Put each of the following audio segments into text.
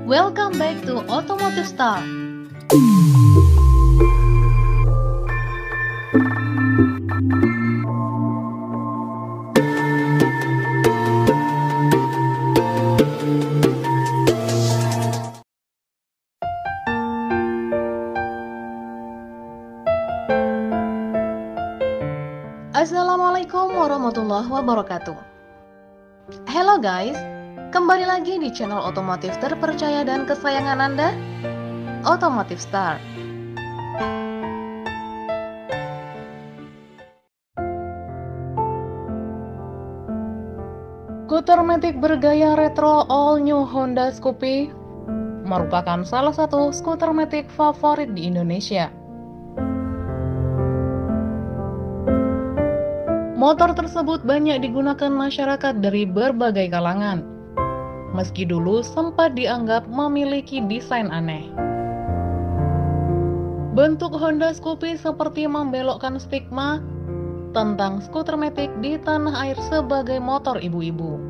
Welcome back to Automotive Star. Assalamualaikum warahmatullahi wabarakatuh. Hello guys, kembali lagi di channel otomotif terpercaya dan kesayangan Anda, Automotive Star. Skuter matic bergaya retro all new Honda Scoopy merupakan salah satu skuter matic favorit di Indonesia. Motor tersebut banyak digunakan masyarakat dari berbagai kalangan, meski dulu sempat dianggap memiliki desain aneh. Bentuk Honda Scoopy seperti membelokkan stigma tentang skuter matic di tanah air sebagai motor ibu-ibu.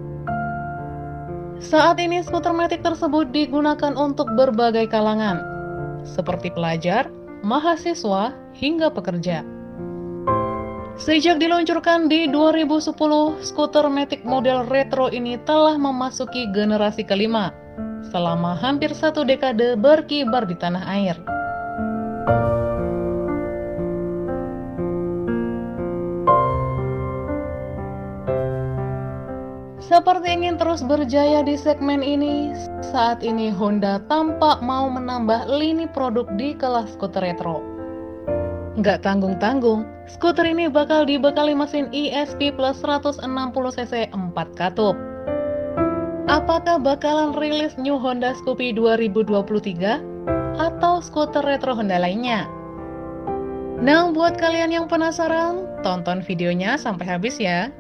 Saat ini skuter matic tersebut digunakan untuk berbagai kalangan, seperti pelajar, mahasiswa, hingga pekerja. Sejak diluncurkan di 2010, skuter matic model retro ini telah memasuki generasi kelima selama hampir 1 dekade berkibar di tanah air. Seperti ingin terus berjaya di segmen ini, saat ini Honda tampak mau menambah lini produk di kelas skuter retro. Nggak tanggung-tanggung, skuter ini bakal dibekali mesin ESP Plus 160cc 4 katup. Apakah bakalan rilis new Honda Scoopy 2023 atau skuter retro Honda lainnya? Nah, buat kalian yang penasaran, tonton videonya sampai habis ya.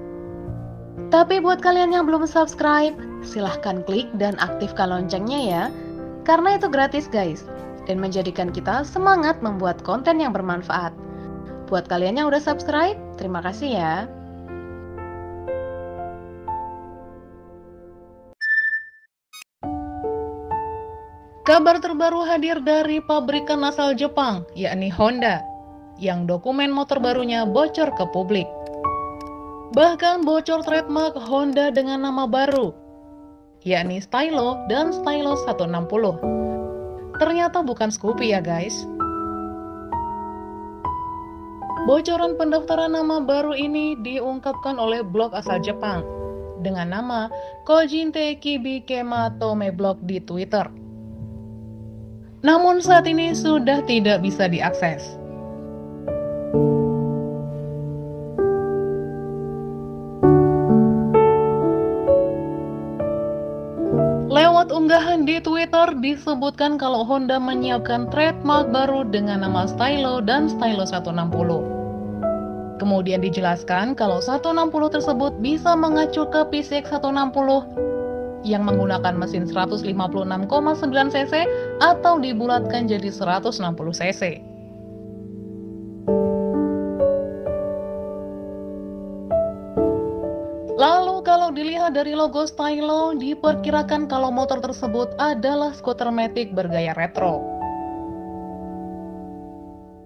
Tapi buat kalian yang belum subscribe, silahkan klik dan aktifkan loncengnya ya, karena itu gratis guys, dan menjadikan kita semangat membuat konten yang bermanfaat. Buat kalian yang udah subscribe, terima kasih ya. Kabar terbaru hadir dari pabrikan asal Jepang, yakni Honda, yang dokumen motor barunya bocor ke publik. Bahkan bocor trademark Honda dengan nama baru, yakni Stylo dan Stylo 160. Ternyata bukan Scoopy ya guys. Bocoran pendaftaran nama baru ini diungkapkan oleh blog asal Jepang dengan nama Kojinte Kibikema Tome Blog di Twitter. Namun saat ini sudah tidak bisa diakses. Lewat unggahan di Twitter disebutkan kalau Honda menyiapkan trademark baru dengan nama Stylo dan Stylo 160. Kemudian dijelaskan kalau 160 tersebut bisa mengacu ke PCX 160 yang menggunakan mesin 156,9 cc atau dibulatkan jadi 160 cc. Lalu kalau dilihat dari logo Stylo, diperkirakan kalau motor tersebut adalah skuter matic bergaya retro.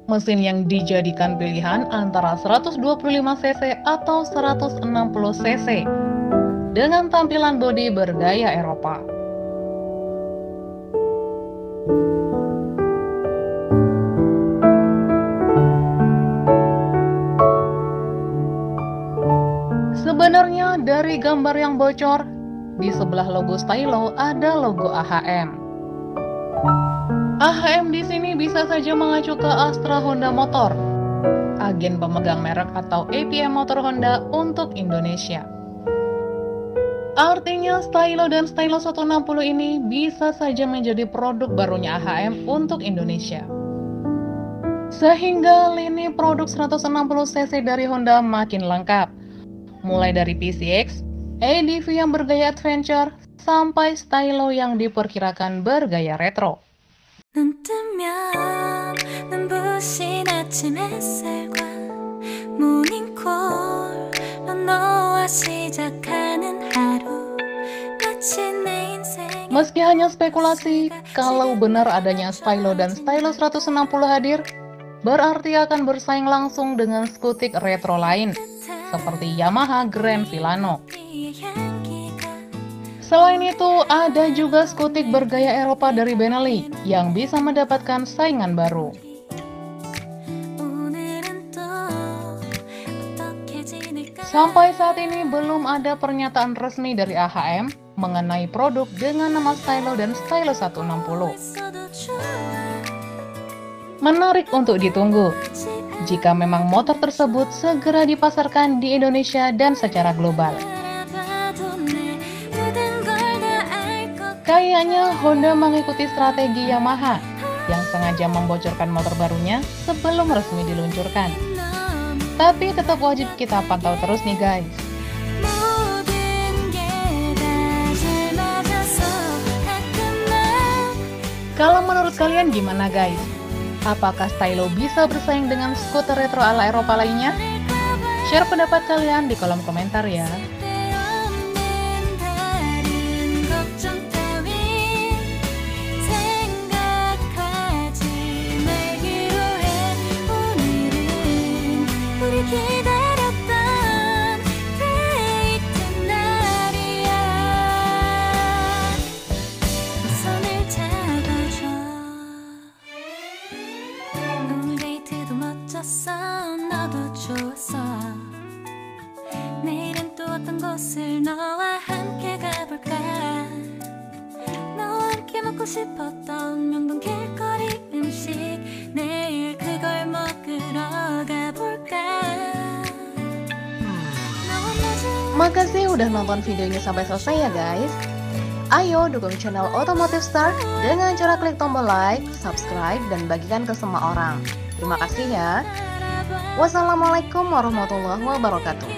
Mesin yang dijadikan pilihan antara 125cc atau 160cc dengan tampilan bodi bergaya Eropa. Sebenarnya dari gambar yang bocor, di sebelah logo Stylo ada logo AHM. AHM di sini bisa saja mengacu ke Astra Honda Motor, agen pemegang merek atau APM Motor Honda untuk Indonesia. Artinya Stylo dan Stylo 160 ini bisa saja menjadi produk barunya AHM untuk Indonesia. Sehingga lini produk 160cc dari Honda makin lengkap, mulai dari PCX, ADV yang bergaya adventure, sampai Stylo yang diperkirakan bergaya retro. 눈 뜨면 눈부신 아침 햇살과 모닝콜로 너와 시작하는 하루 마치 내 인생에 Meski hanya spekulasi, kalau benar adanya Stylo dan Stylo 160 hadir, berarti akan bersaing langsung dengan skutik retro lain, seperti Yamaha Grand Filano. 네의 향기가 Selain itu, ada juga skutik bergaya Eropa dari Benelli yang bisa mendapatkan saingan baru. 오늘은 또 어떻게 지낼까 Sampai saat ini belum ada pernyataan resmi dari AHM mengenai produk dengan nama Stylo dan Stylo 160. 있어도 좋아 Menarik untuk ditunggu jika memang motor tersebut segera dipasarkan di Indonesia dan secara global. 알아봐도 내 모든 걸 다 알 것 Kayaknya Honda mengikuti strategi Yamaha yang sengaja membocorkan motor barunya sebelum resmi diluncurkan. 너무 Tapi tetap wajib kita pantau terus nih guys. 모든 게 다 잘 맞아서 가끔 난 Kalau menurut kalian gimana guys? Apakah Stylo bisa bersaing dengan skuter retro ala Eropa lainnya? Share pendapat kalian di kolom komentar ya. 쓸데없는 다른 걱정 따윈 생각하지 말기로 해 오늘은 우리 기다렸던 데이트 날이야 손을 잡아줘 오늘 데이트도 멋졌어 너도 좋았어 내일은 또 어떤 곳을 너와 함께 가볼까 너와 함께 먹고 싶었던 명동 길거리 음식 내일 그걸 먹으러 가볼까 너와 마주 Makasih udah nonton videonya sampai selesai ya guys. Ayo dukung channel Otomotif Star dengan cara klik tombol like, subscribe, dan bagikan ke semua orang. Terima kasih ya. 알아봐 Wassalamualaikum warahmatullahi wabarakatuh.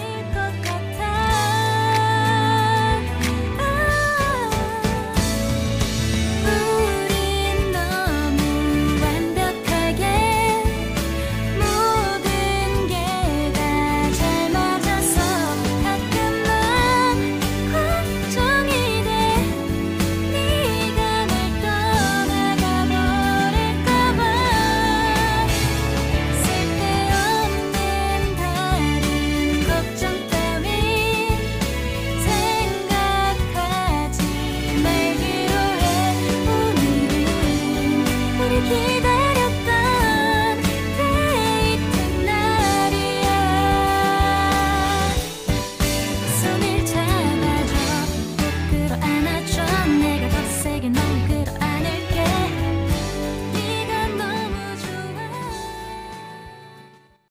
손을 잡아줘 꼭 끌어안아줘